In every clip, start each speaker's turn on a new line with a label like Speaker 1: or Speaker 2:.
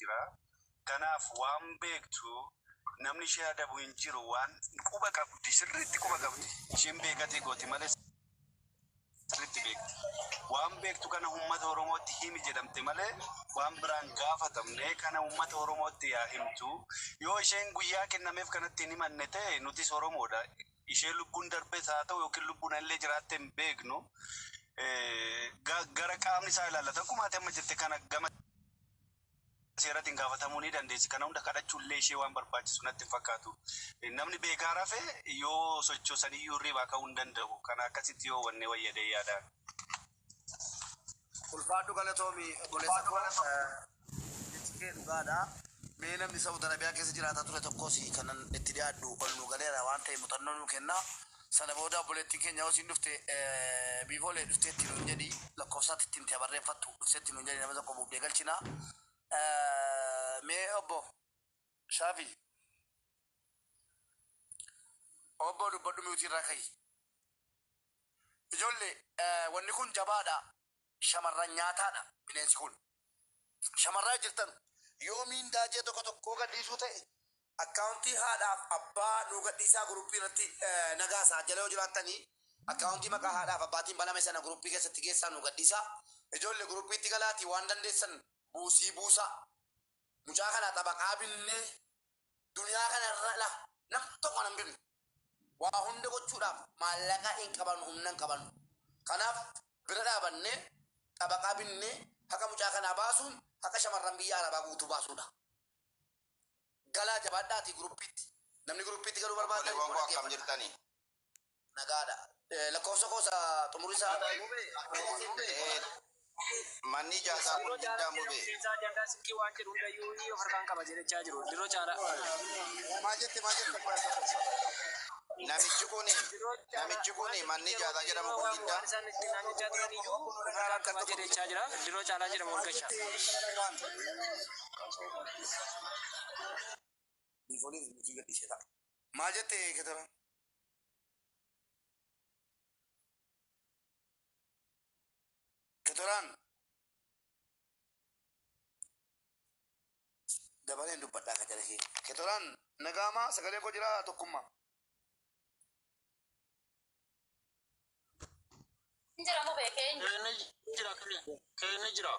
Speaker 1: jira. Kanaaf waan beektu namni ishee adabu hin jiru waan quba qabdi sirriitti quba qabdi. Isheen beekatee gooti malee sirriitti beekti. Waan beektu kana uummata Oromootti himi jedhamte malee waan biraan gaafatamne kana uummata Oromootti yaa himtu. Yoo isheen guyyaa kennameef kanatti hin himanne ta'e nutis Oromoodha. Ishee lubbuun darbees haa ta'u yookiin lubbuun illee jiraatte hin beeknu. Gara qaamni isaa ilaallata. Akkuma ati amma jette kana gama seeratiin gaafatamuu ni dandeessi. Kana hunda kadhachuullee ishee waan barbaachisu natti fakkaatu. Namni beekaa rafe yoo sochoosan iyyuu hirribaa ka'uu hin danda'u. Kana akkasitti yoo wanne wayyadee yaadaan.
Speaker 2: Ulfaadhu galatoomi obboleessa koo jechikee dhugaadha. Mee namni Saudi Arabiyaa keessa jiraataa ture tokkos kanan itti dhiyaadhu ol nu galeera waan ta'e muuxannoo nu kenna. Sana booda obboleettiin keenya hoosiin dhufte biifoolee dhufteetti nuun jedhi lakkoofsaatti ittiin ta'e barreeffattu dhufteetti nuun jedhi nama tokko buufnee galchina. Mee obbo Shaafi obbo dubbadhu miutirraa ka'i. Ijoollee wanni kun jabaadha. Shamarran nyaataadha bineensi kun. Shamarraa jirtan yoo miindaajee tokko gadhiisuu ta'e akkaawuntii haadhaaf abbaa nu gadhiisaa guruppii irratti nagaasaa jala yoo jiraattanii akkaawuntii maqaa haadhaaf abbaatiin baname sana guruppii keessatti geessaa nu gadhiisaa. Ijoollee guruppiitti galaatii waan dandeessan buusii buusaa. Mucaa kana xabaqaa binnee duniyaa kana irra nam tokko nan binnu. Waa hunda gochuudhaaf maallaqa hin qabannu humna hin qabannu. Kanaaf bira dhaabannee xabaqaa binnee haqa mucaa kanaa baasuun haqa shamarran biyya Arabaa guutuu baasuudha. Galaa jabaadhaati guruppiitti. Namni guruppiitti galuu barbaada.
Speaker 3: Waan akkam jirtanii?
Speaker 2: Nagaadha. Lakkoofsa koosa xumurii isaa
Speaker 3: manni jaasaa kun jiddaa mube.
Speaker 4: Jandaa silkii waan jedhu hundayyuu yoo harkaan qaba jedhachaa jiru. Diroo caala.
Speaker 2: maal jette
Speaker 3: Namichi kun manni jaasaa jedhamu kun jiddaa.
Speaker 4: Waan isaan itti naannochaa turaniyyuu harkaan qaba jedhachaa jira. Diroo caalaa jedhamu walgashaa.
Speaker 2: maal jette ketara? Ketoraan dabaleen dubbadhaa ka jala kee. Ketoraan nagaamaa sagalee koo jira tokkummaa.
Speaker 4: Jira.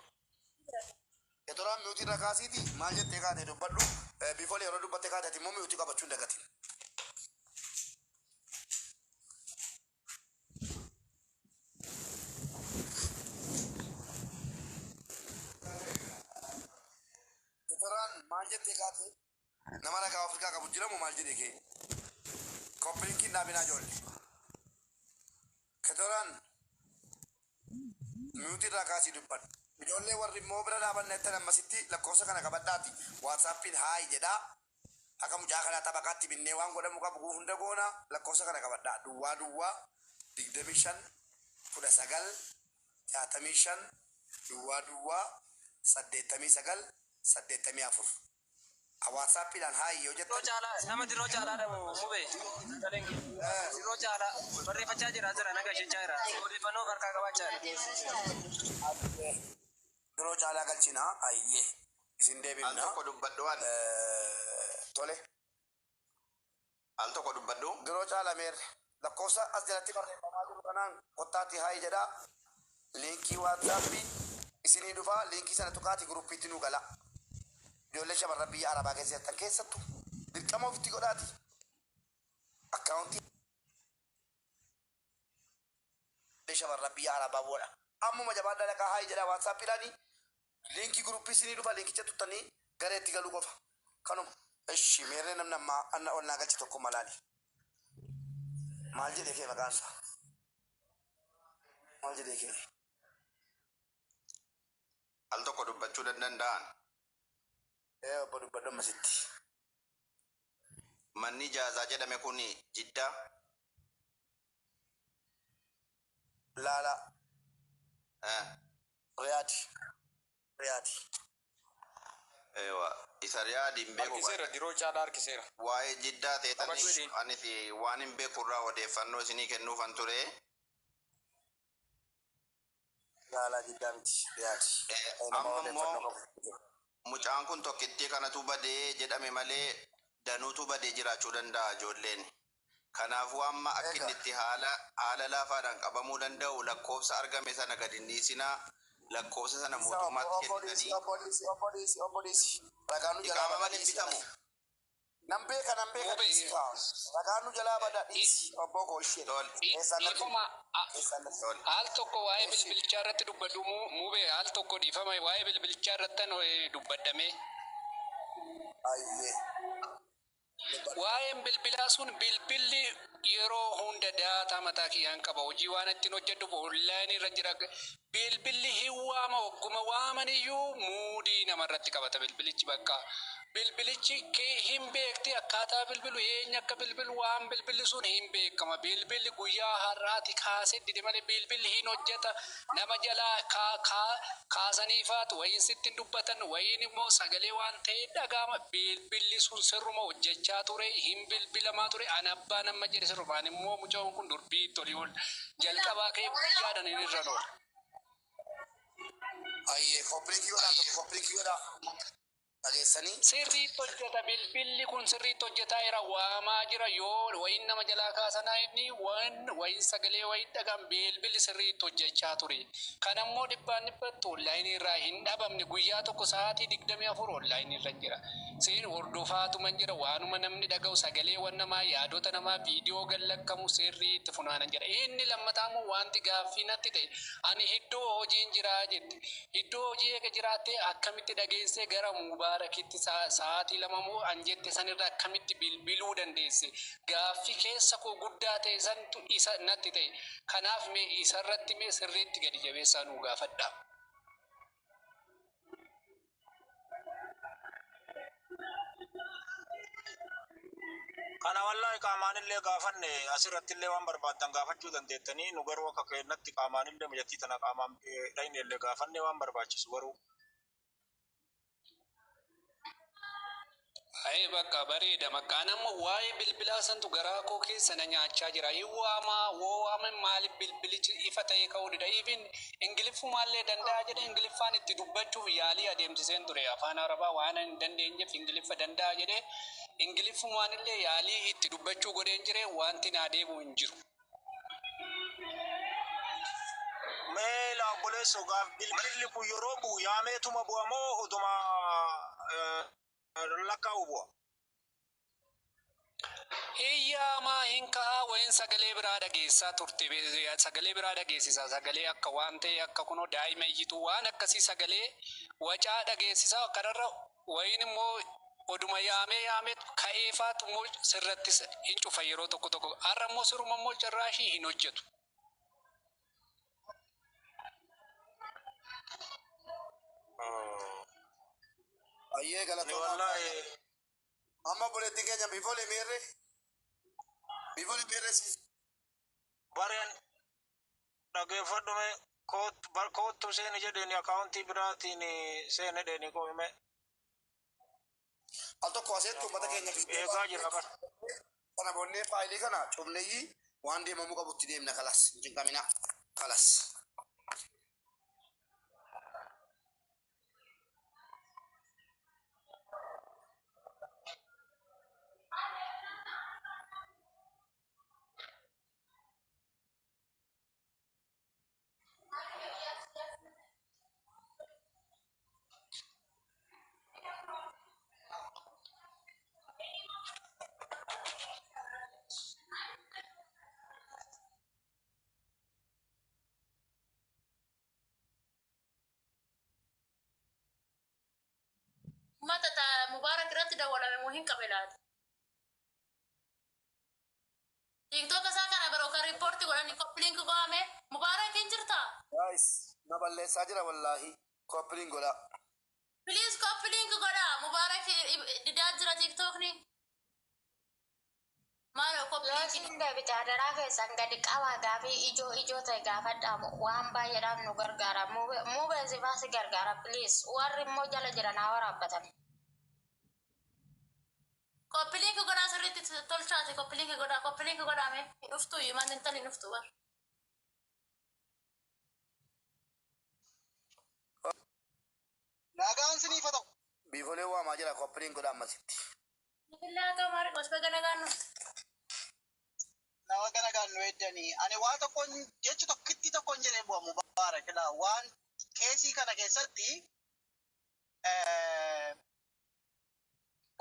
Speaker 2: Ketoraan miutii irra kaasiiti maal jettee kaatee dubbadhu biifoolee yeroo dubbattee kaateeti immoo miutii qabachuun dagatiin. maal jettee kaatee nama nagaa Afrikaa qabu jiramu maal jedhee kee koppiliinkiin dhaabinaa ijoollee. Ketoraan miutii irraa kaasii dubbadhu. Ijoollee warri immoo bira dhaabanne tan ammasitti lakkoofsa kana qabadhaati waatsaappiin haayi jedhaa. Akka mucaa kanaa xabaqaatti binnee waan godhamu qabu hunda goona lakkoofsa kana qabadhaa. Duwwaa 25 19 65 duwwaa 89 84. WhatsAppiidhaan haayi yoo jettu.
Speaker 4: Diroo caalaa nama diroo caalaadha mubee. Diroo caalaa barreeffachaa jira nagashachaa jira. Odeeffannoo harkaa qabaachaa jira.
Speaker 2: Diroo caalaa galchinaa ayyee isin deebifna.
Speaker 3: Al tokko dubbadhu waan.
Speaker 2: Tole.
Speaker 3: Al tokko dubbadhu.
Speaker 2: Diroo caalaa meer lakkoofsa as jalatti barreeffamaa jiru kanaan kottaatti haayi jedhaa. Liinkii WhatsAppii isinii dhufaa liinkii sana tuqaati guruppiitti nu gala. Ijoollee shamarran biyya Arabaa keessatti keessattu dirqama ofitti godhaati. Akkaawuntii shamarran biyya Arabaa boodha. Ammuma jabaadhaa dhaqaa haayi jedhaa waatsaappiidhaani liinkii guruppii isinii dhufa liinkicha tuttanii gareetti galuu qofa. Kanuma ishi meerree namni ammaa anna ol naa galchi tokko malaali. Maal jedhee kee maqaansa? Maal jedhee kee?
Speaker 3: Al tokko dubbachuu danda'an.
Speaker 2: Obbo dubbadhu ammasitti.
Speaker 3: Manni jaazaa jedhame kun jiddaa.
Speaker 2: Laala. Riyaadi.
Speaker 3: Ewa isa riyaadiin beeku.
Speaker 4: Harkiseera diroo caalaa harkiseera.
Speaker 3: Waa'ee jiddaa ta'etanii anis waan hin beeku irraa odeeffannoo isinii kennuufan ture.
Speaker 2: Laala jiddaa miti riyaadi.
Speaker 3: Amma immoo mucaan kun tokkittii kanatu badee jedhame malee danuutu badee jiraachuu danda'a ijoolleen. Kanaafuu amma akka inni itti haala laafaadhaan qabamuu danda'u lakkoofsa argame sana gadi hin dhiisinaa. Lakkoofsa sana mootummaatti kennitanii
Speaker 2: obboleessi ragaanu jalaa
Speaker 3: iqaama
Speaker 2: badaa
Speaker 3: malee hin bitamu.
Speaker 2: Nambee kan dhiisi ragaanu jalaa badaa dhiisi obbo Goolshee.
Speaker 5: Al tokko waa'ee bilbilichaa irratti dubbadhu mube al tokko dhiifama waa'ee bilbilichaa irratti dubbadhame. Waa'een bilbilaa sun bilbilli yeroo hunda daataa mataa kiyyaan qaba. Hojii waan ittiin hojjedhu onlaayinii irra jira. Bilbilli hin waama ogguma waamaniyyuu muudii namarratti qabata bilbilichi bakka. Bilbilichi hin beekti akkaataa bilbilu eenyu akka bilbilu waan bilbilli sun hin beekama. Bilbilli guyyaa har'aati kaasee dide malee bilbilli hin hojjeta. Nama jalaa kaasaniifaatu wayin sittiin dubbatan wayin immoo sagalee waan ta'e dhagama. Bilbilli sun sirruma hojjechaa ture hin bilbilamaa ture. Ani abbaa nama jedhe sirrumaan immoo mucaan kun durbii tolii ol jalqabaa ka'ee guyyaadhaan hin irra noola.
Speaker 2: Koppiliikii godhaa. Dhageessanii.
Speaker 5: Sirriitti hojjeta bilbilli kun sirriitti hojjetaa jira waamaa jira yoo wayin nama jalaa kaasanaa inni wayin sagalee wayin dhagam bilbilli sirriitti hojjechaa ture. Kan ammoo dhibbaan dhibbattu onlaayinii irraa hin dhabamne guyyaa tokko sa'aatii 24 onlaayinii irra jira. Seen hordofaatuma jira waanuma namni dhaga'u sagalee waan namaa yaadota namaa viidiyoo gallakkamu sirriitti funaanan jira. Inni lammataa immoo wanti gaaffii natti ta'e ani iddoo hojiin jiraa jette. Iddoo hojii eega jiraattee akkamitti dhageessee gara Mubaarakitti sa'aatii 2 moo anjette sanirra akkamitti bilbiluu dandeesse. Gaaffii keessa koo guddaa ta'e santu isa natti ta'e. Kanaaf mee isarratti mee sirriitti gadi jabeessaa nuu gaafadhaa.
Speaker 6: Kana wallahi qaamanillee gaafanne asirrattillee waan barbaaddan gaafachuu dandeettanii nu garuu akka keenyatti qaamanillee mijattii tana qaamaan dhaynellee gaafanne waan barbaachisu garuu.
Speaker 5: Ay bakka bareeda maqaan amma waa'ee bilbilaa santu garaa koo keessa na nyaachaa jira. Waama maaliif bilbilichi ifa ta'ee ka'uu dida. Even ingiliffumaallee danda'a jedhe ingiliffaan itti dubbachuuf yaalii adeemsiseen ture. Afaan Arabaa waan hin dandeenyeef ingiliffa danda'a jedhe ingiliffumaanillee yaalii itti dubbachuu godheen jire wanti na adeemu hin jiru.
Speaker 6: Meela obboleessoo gaaf bilbilli kun yeroo bu'u yaameetuma bu'amoo utuma lakkaa'u bu'a.
Speaker 5: Hiyyaama hin ka'a wayin sagalee biraa dhageessaa turte sagalee biraa dhageessisa sagalee akka waan ta'e akka kunoo daa'ima iyyitu waan akkasii sagalee wacaa dhageessisa kanarra wayin immoo oduma yaamee ka'eefaatu immoo sirratti hin cufa yeroo tokko har'a immoo siruma immoo carraashii hin hojjetu.
Speaker 2: Ayyee galatooma. Amma buleetti keenya bifoole meerre si.
Speaker 6: Bareen dhageeffadhume koottu seeni jedheeni akaawuntii biraatiin seene dheeni qoome.
Speaker 2: Al tokko aseetti uummata keenya
Speaker 6: eegaa jira bara.
Speaker 2: Kana bonnee faayilii kana cufneeyyii waan deemamuu qabutti deemna kalas. Hin cinqamina kalas.
Speaker 7: mata Mubarak irratti dawwalame moo hin qabeelaati. TikTok isaa kana biroo kan riippoortii godhanii koppiliin go'ame Mubarak hin jirta.
Speaker 2: Guys, na balleessaa jira wallahi. Koppiliin godha.
Speaker 7: Please koppiliin godha. Mubarak didaa jira TikTok ni. Maalo koppiliin.
Speaker 8: Loosin deebita daraa keessan gadi qabaa gaafii ijoo ta'e gaafadhaa waan baay'eedhaaf nu gargaara. Muubeen si baasi gargaara please. Warri immoo jala jiran haa waraabbatan.
Speaker 7: Koppiliin godhaa sirriitti tolchaati. Koppiliin godhaame dhuftu himan intali dhuftu bar.
Speaker 2: Nagaan siniifa ta'u. Biifolee waamaa jira koppiliin godha ammasitti.
Speaker 7: Billaatoo Maarqos baga nagaan nufti.
Speaker 9: Nama kana kan nu eddanii ani waa tokkoon jechi tokkitti tokkoon jedhee bu'a mubaarakilaa waan keesii kana keessatti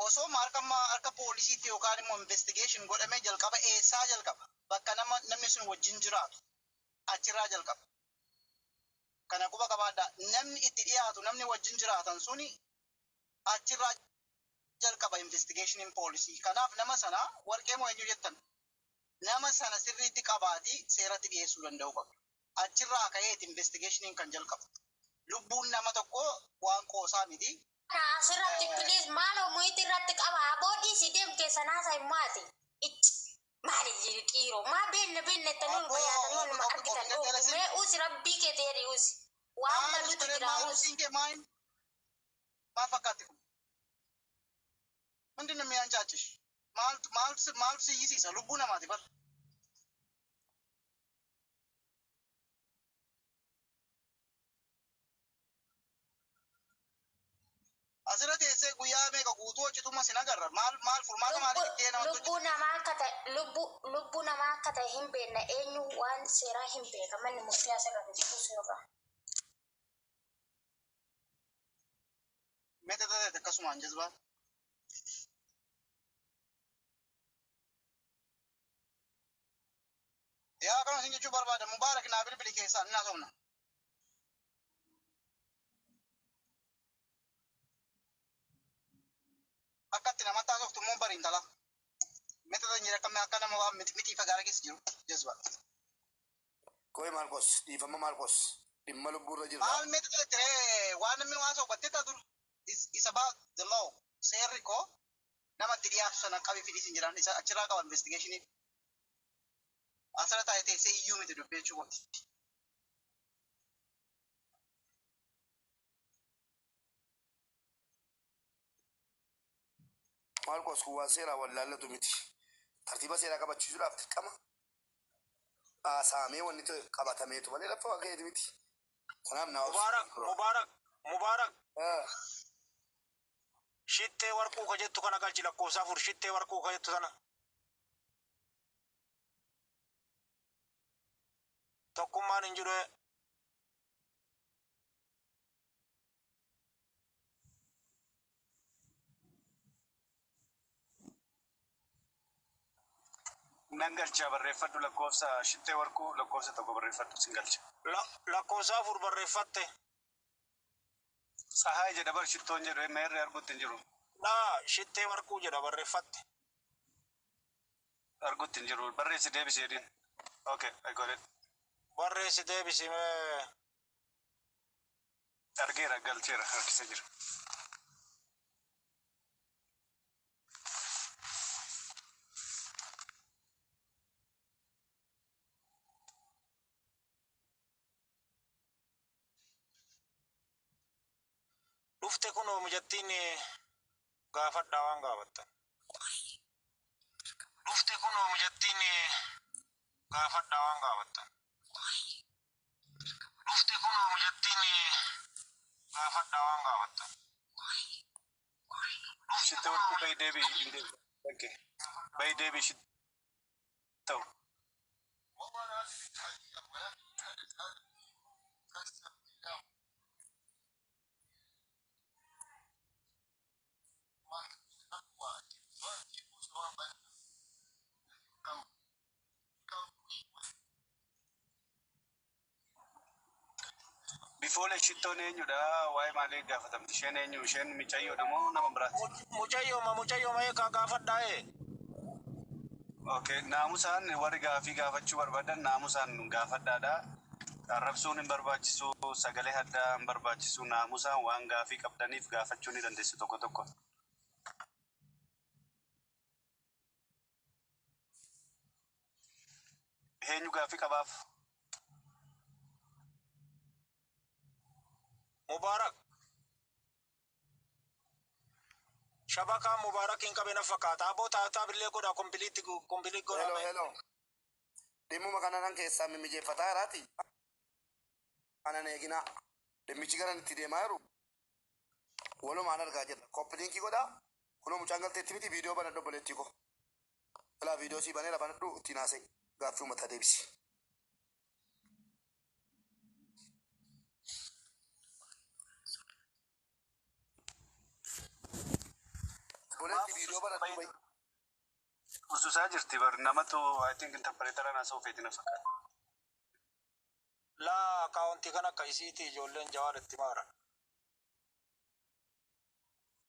Speaker 9: osoo harka poolisiitti yookaan immoo investigation godhamee jalqaba eessaa jalqaba bakka namni sun wajjin jiraatu achirraa jalqaba. Kana quba qabaadhaa namni itti dhiyaatu namni wajjin jiraatan suni achirraa jalqaba investigationiin poolisii. Kanaaf nama sana warqee moo eenyu jettan nama sana sirriitti qabaati seeratti dhiyeessuu danda'u qabu. Achirraa ka'eeti investigationiin kan jalqabu. Lubbuun nama tokko waan qoosaa miti.
Speaker 8: Asirratti please maaloo muhiiti irratti qaba aboodii si deemtee sanaa maati? Maali jiri dhiiroo maa beenne tanuun fayyadamuun nama argitan mee usi rabbii kee ta'ee usi waan maluutu jira usi.
Speaker 9: Maal fakkaatti kun? Hundi namni aancaachish. Maal siyyisiisa lubbuu namaati bar. Asirratti eessee guyyaa meeqa guutuu hojjetuma sin agarra. Maal furmaata maaliif itti nama
Speaker 8: lubbuu namaa akka ta'e hin beekne eenyu waan seeraa hin beeka manni murtii asirratti jiru irraa.
Speaker 9: Meeta ta'e akkasumaan jazbaa. Yaa kana isin jechuu barbaada mubaarak naa bilbili keessaa inni haasofna. Akkatti namatti haasoftu immoo bariin tala. Meeta ta'e jira akka nama waan miti fagaara keessa jiru jazbaa.
Speaker 2: Koy Marcos, dhiifama Marcos. Dhimma lubbuurra jira.
Speaker 9: Maal meeta ta'e tiree waan namni waan sobattee taatu is about the law. Seerri koo namatti dhiyaatu sana qabii fidis hin jiran isa achirraa qaba investigationii. Asirra taa'ee teessee iyyuu miti dubbee jechuudha.
Speaker 2: Marcos kun waan seeraa wallaallatu miti. Tartiiba seeraa qabachiisuudhaaf dirqama. Saamee wanni qabatameetu malee lafa waaqeeti miti. Kanaaf naa
Speaker 6: Mubaarak. Shittee warquu ka jettu kana galchi lakkoofsa afur shittee warquu ka jettu sana. Tokkummaan hin jiru.
Speaker 1: Nan galcha barreeffadhu lakkoofsa shittee warquu lakkoofsa tokko barreeffadhu sin galcha.
Speaker 6: Lakkoofsa afur barreeffatte.
Speaker 1: Sahaa jedha bar shittoon jedhu meerre arguutti hin jiru.
Speaker 6: Shittee warquu jedha barreeffatte.
Speaker 1: Arguutti hin jiru barreessi deebisee din. Okay, I got it.
Speaker 6: Barreessi deebisi mee.
Speaker 1: Argeera galcheera harkisa jira.
Speaker 6: Dhufte kun oomijattiin gaafadhaa waan gaafattan. Dhufte kun oomijattiin gaafadhaa waan gaafattan. Dhufte kun oomijattiin gaafadhaa waan gaafattan.
Speaker 1: Shittee warquu bayi deebii hin deebi. Okay. Bayi deebii shittee. Before shittoon eenyudha waa'ee maalii gaafatamti isheen eenyu isheen mucayyoodha moo nama biraati?
Speaker 6: Mucayyooma eegaa gaafadhaa.
Speaker 1: Okay, naamusaan warri gaafii gaafachuu barbaadan naamusaan gaafadhaadha. Arrabsuun hin barbaachisu, sagalee addaa hin barbaachisu, naamusaan waan gaafii qabdaniif gaafachuu ni dandeessu tokko tokko. Eenyu gaafii qabaaf?
Speaker 6: Mubaarak. Shabakaa Mubaarakiin qabee na fakkaata. Aboo taataa billee godha kompiiliitti godhame.
Speaker 2: Hello. Dhimmuma kanaan keessaa mimmijeeffataa jiraati. Anan eeginaa. Dhimmichi gara itti deemaa jiru. walumaan argaa jirra. Koppiliinkii godhaa. Kunoo mucaan galteetti miti viidiyoo banadhu obboleettii koo. Ilaa viidiyoo sii baneera banadhu ittiin haasa'e. Gaaffii uummata deebisi. Obboleettii viidiyoo banadhu bayi.
Speaker 1: Ususaa jirti bar namatu I think interpreteraan haasa'u feetina fakkaata.
Speaker 6: Laa akaawuntii kan akka isiiti ijoolleen jawaadatti maaran.